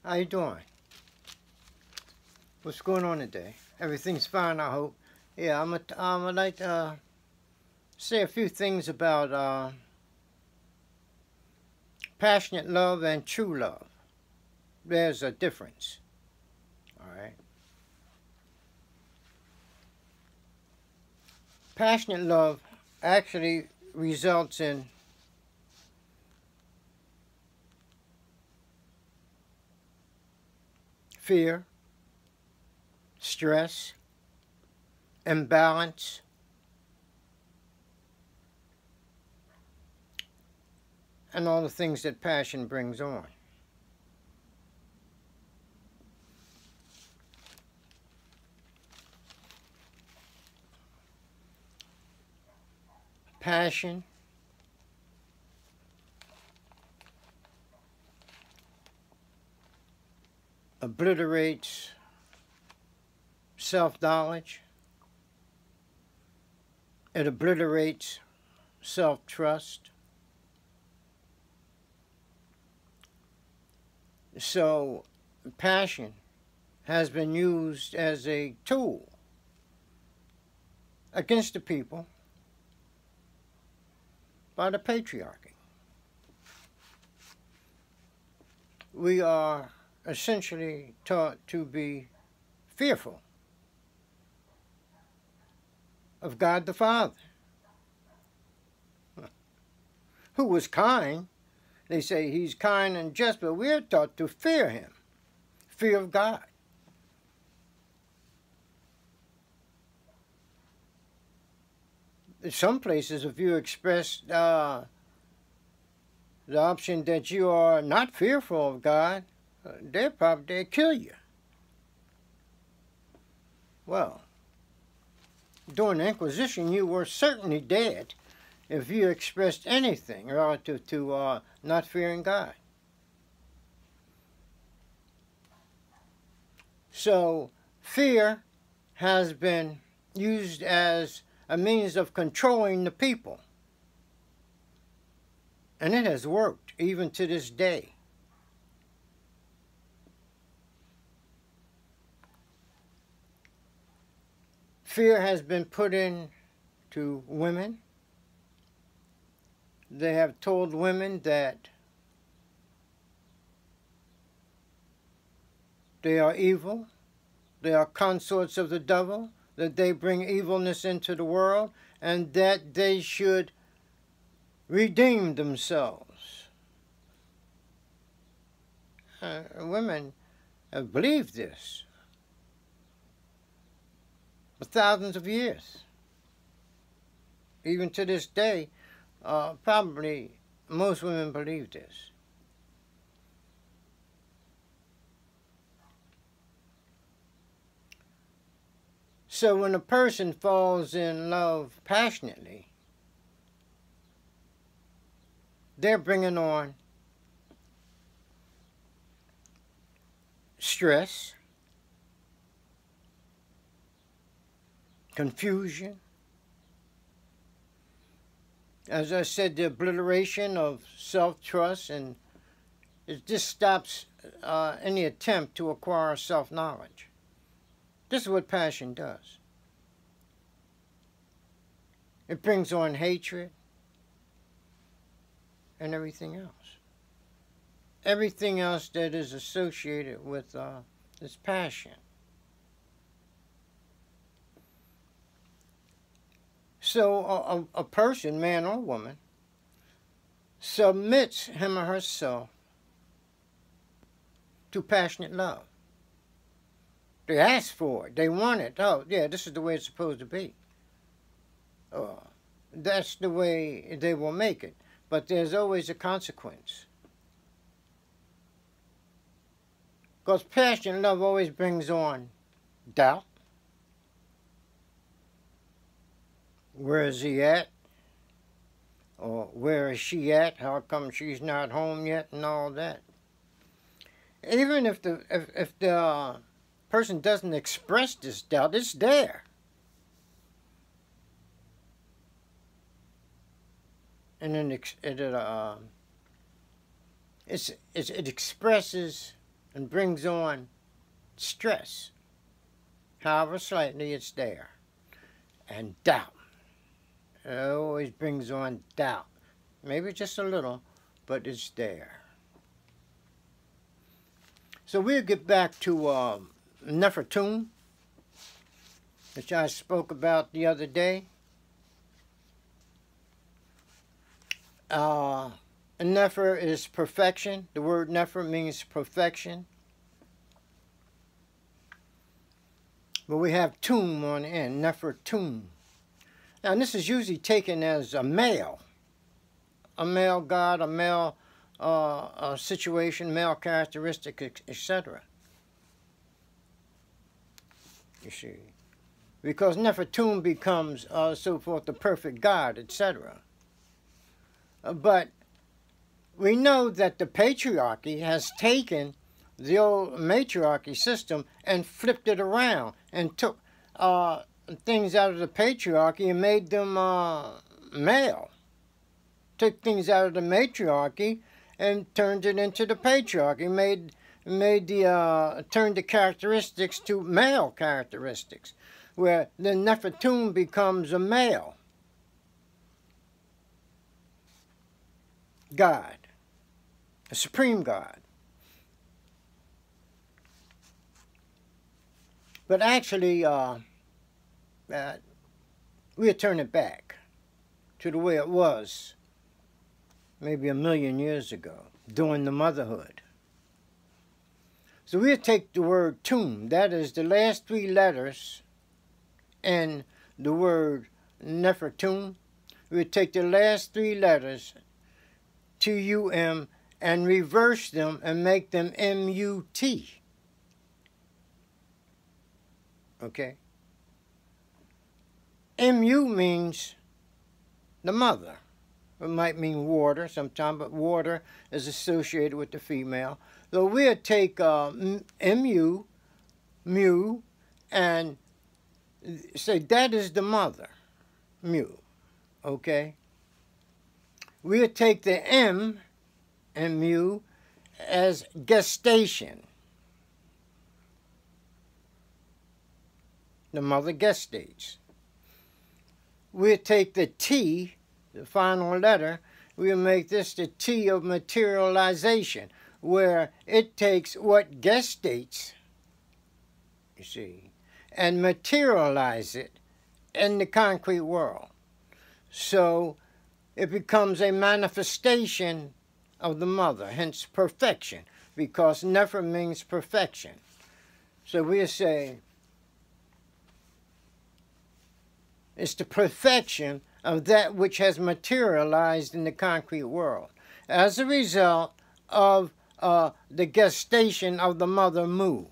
How you doing? What's going on today? Everything's fine, I hope. Yeah, I'm like to say a few things about passionate love and true love. There's a difference. All right. Passionate love actually results in fear, stress, imbalance, and all the things that passion brings on. Passion obliterates self-knowledge. It obliterates self-trust. So passion has been used as a tool against the people by the patriarchy. We are essentially taught to be fearful of God the Father, who was kind. They say he's kind and just, but we're taught to fear him, fear of God. In some places, if you express the option that you are not fearful of God, they'll kill you. Well, during the Inquisition, you were certainly dead if you expressed anything relative to not fearing God. So fear has been used as a means of controlling the people. And it has worked even to this day. Fear has been put into women. They have told women that they are evil, they are consorts of the devil, that they bring evilness into the world, and that they should redeem themselves. Women have believed this for thousands of years. Even to this day, probably most women believe this. So when a person falls in love passionately, they're bringing on stress, confusion, as I said, the obliteration of self-trust, and it just stops any attempt to acquire self-knowledge. This is what passion does. It brings on hatred and everything else. Everything else that is associated with this passion. So a person, man or woman, submits him or herself to passionate love. They ask for it. They want it. Oh, yeah, this is the way it's supposed to be. That's the way they will make it. But there's always a consequence. Because passionate love always brings on doubt. Where is he at? Or where is she at? How come she's not home yet? And all that. Even if the person doesn't express this doubt, it's there. And then it expresses and brings on stress. However slightly, it's there. And doubt. It always brings on doubt. Maybe just a little, but it's there. So we'll get back to Nefertum, which I spoke about the other day. Nefer is perfection. The word Nefer means perfection. But we have Tum on the end, Nefertum. Now this is usually taken as a male god, a male situation, male characteristic, etc. You see, because Nefertum becomes so forth the perfect god, etc. But we know that the patriarchy has taken the old matriarchy system and flipped it around and took things out of the patriarchy and made them male. Took things out of the matriarchy and turned it into the patriarchy. Turned the characteristics to male characteristics, where the Nefertum becomes a male god, a supreme god. But actually, we'll turn it back to the way it was maybe 1,000,000 years ago, during the motherhood. So we'll take the word Tum, that is the last 3 letters in the word Nefertum. We'll take the last 3 letters, T-U-M, and reverse them and make them M-U-T. Okay? M-U means the mother. It might mean water sometimes, but water is associated with the female. So we'll take M-U, mu, and say that is the mother, mu. Okay? We'll take the M and mu as gestation. The mother gestates. We'll take the T, the final letter, we'll make this the T of materialization, where it takes what gestates, you see, and materialize it in the concrete world. So it becomes a manifestation of the mother, hence perfection, because Nefer means perfection. So we'll say it's the perfection of that which has materialized in the concrete world as a result of the gestation of the mother Mu.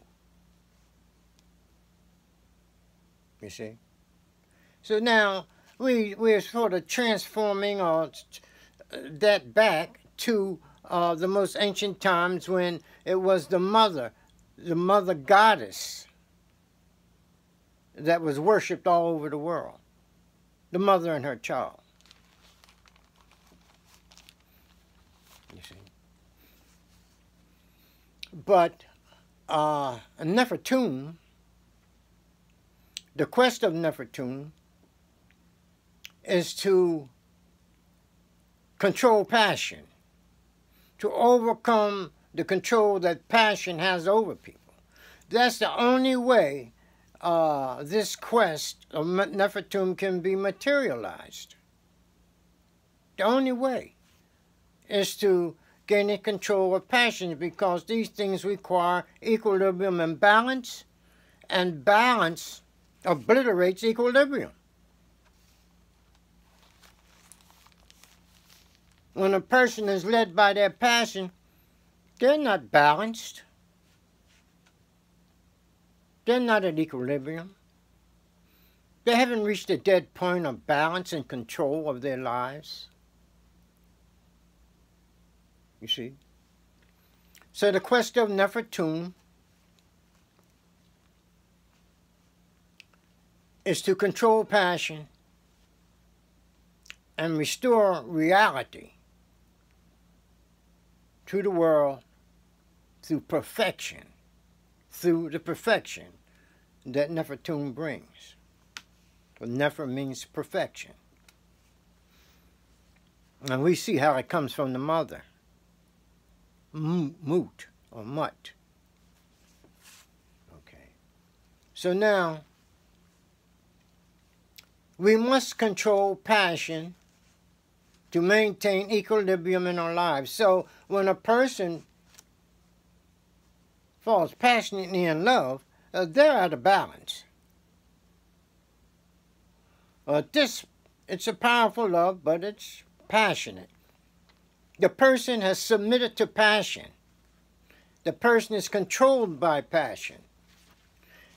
You see? So now we're sort of transforming that back to the most ancient times when it was the mother goddess that was worshipped all over the world. The mother and her child. You see? But Nefertum, the quest of Nefertum is to control passion, to overcome the control that passion has over people. That's the only way this quest of Nefertum can be materialized. The only way is to gain control of passions, because these things require equilibrium and balance obliterates equilibrium. When a person is led by their passion, they're not balanced. They're not at equilibrium. They haven't reached a dead point of balance and control of their lives. You see? So the quest of Nefertum is to control passion and restore reality to the world through perfection, through the perfection that Nefertun brings. But Nefer means perfection. And we see how it comes from the mother. Mut or Mut. Okay. So now, we must control passion to maintain equilibrium in our lives. So when a person falls passionately in love, they're out of balance. It's a powerful love, but it's passionate. The person has submitted to passion. The person is controlled by passion.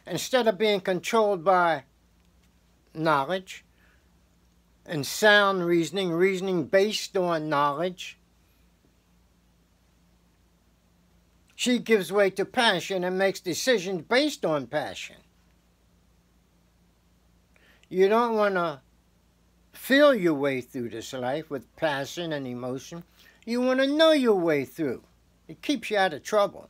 Instead of being controlled by knowledge and sound reasoning, reasoning based on knowledge, she gives way to passion and makes decisions based on passion. You don't want to feel your way through this life with passion and emotion. You want to know your way through. It keeps you out of trouble.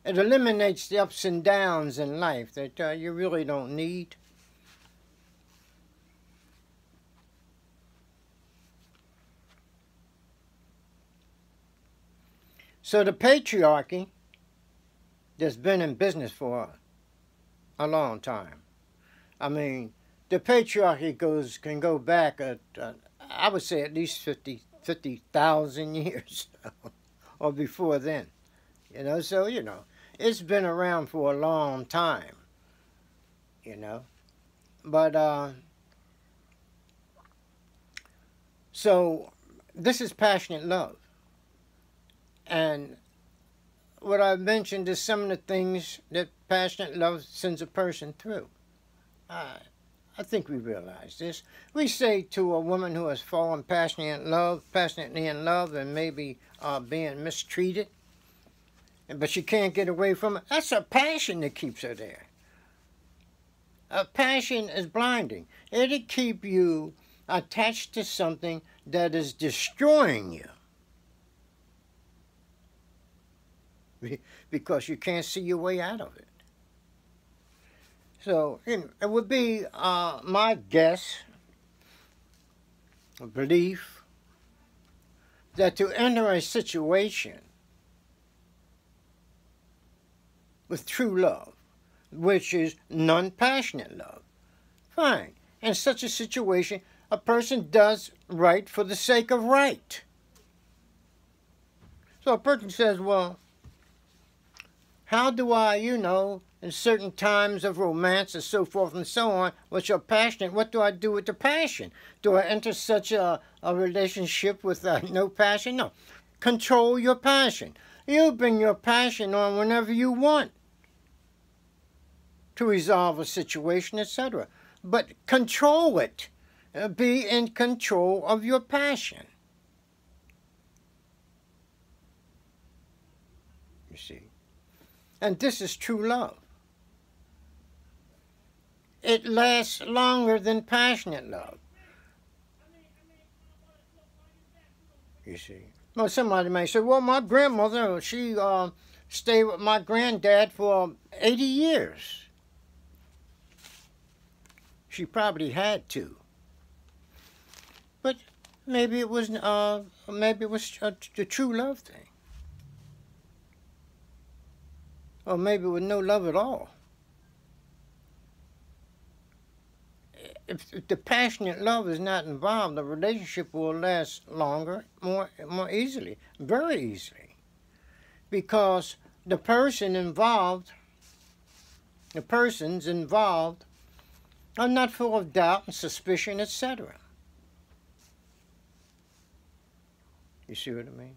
It eliminates the ups and downs in life that you really don't need. So the patriarchy that's been in business for a long time. I mean, the patriarchy can go back I would say at least 50,000 years or before then. You know, so, you know, it's been around for a long time, you know. But, so this is passionate love. And what I've mentioned is some of the things that passionate love sends a person through. I think we realize this. We say to a woman who has fallen passionately in love and maybe being mistreated, but she can't get away from it. That's a passion that keeps her there. A passion is blinding. It'll keep you attached to something that is destroying you. Because you can't see your way out of it. So, you know, it would be my guess, a belief, that to enter a situation with true love, which is non-passionate love, fine. In such a situation, a person does right for the sake of right. So a person says, well, how do I, you know, in certain times of romance and so forth and so on, which are passionate, what do I do with the passion? Do I enter such a relationship with no passion? No. Control your passion. You bring your passion on whenever you want to resolve a situation, etc. But control it. Be in control of your passion. You see. And this is true love. It lasts longer than passionate love. You see. Well, somebody may say, well, my grandmother, she stayed with my granddad for 80 years. She probably had to. But maybe it was the true love thing. Or maybe with no love at all. If the passionate love is not involved, the relationship will last longer, more easily, very easily. Because the persons involved are not full of doubt and suspicion, etc. You see what I mean?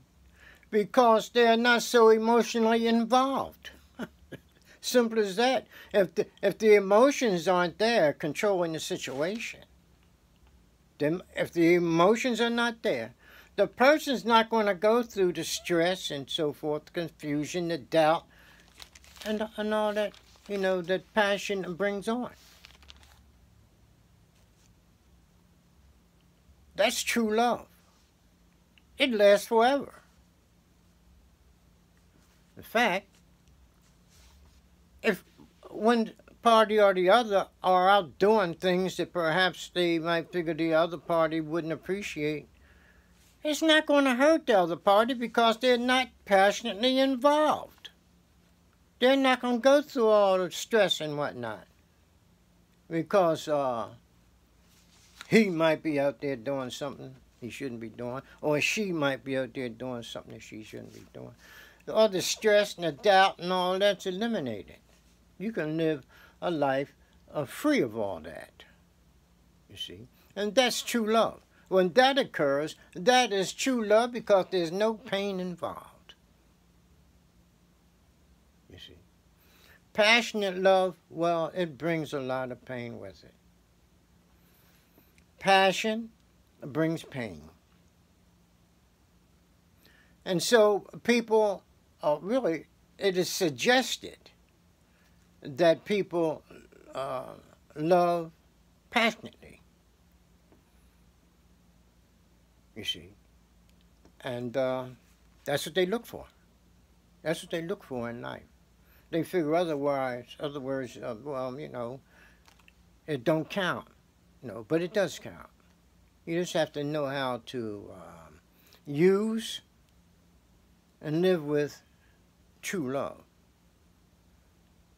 Because they are not so emotionally involved. Simple as that. If the emotions aren't there controlling the situation, then if the emotions are not there, the person's not going to go through the stress and so forth, the confusion, the doubt, and all that, you know, that passion brings on. That's true love. It lasts forever. In fact, if one party or the other are out doing things that perhaps they might figure the other party wouldn't appreciate, it's not going to hurt the other party because they're not passionately involved. They're not going to go through all the stress and whatnot because he might be out there doing something he shouldn't be doing, or she might be out there doing something that she shouldn't be doing. All the stress and the doubt and all that's eliminated. You can live a life free of all that, you see. And that's true love. When that occurs, that is true love because there's no pain involved, you see. Passionate love, well, it brings a lot of pain with it. Passion brings pain. And so people really, it is suggested that people love passionately, you see. And that's what they look for. That's what they look for in life. They figure otherwise, well, you know, it don't count. No, but it does count. You just have to know how to use and live with true love.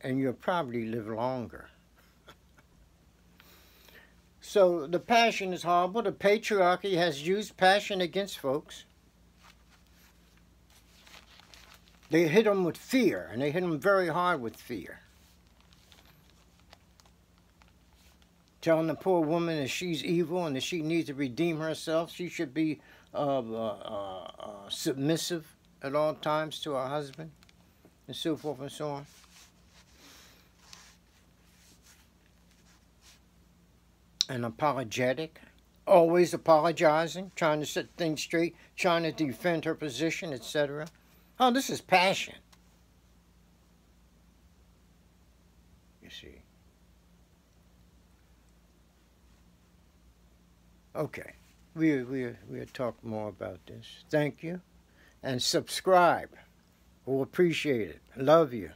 And you'll probably live longer. So the passion is horrible. The patriarchy has used passion against folks. They hit them with fear, and they hit them very hard with fear. Telling the poor woman that she's evil and that she needs to redeem herself. She should be submissive at all times to her husband, and so forth and so on. And apologetic, always apologizing, trying to set things straight, trying to defend her position, etc. Oh, this is passion. You see. Okay, we'll talk more about this. Thank you, and subscribe. We'll appreciate it. Love you.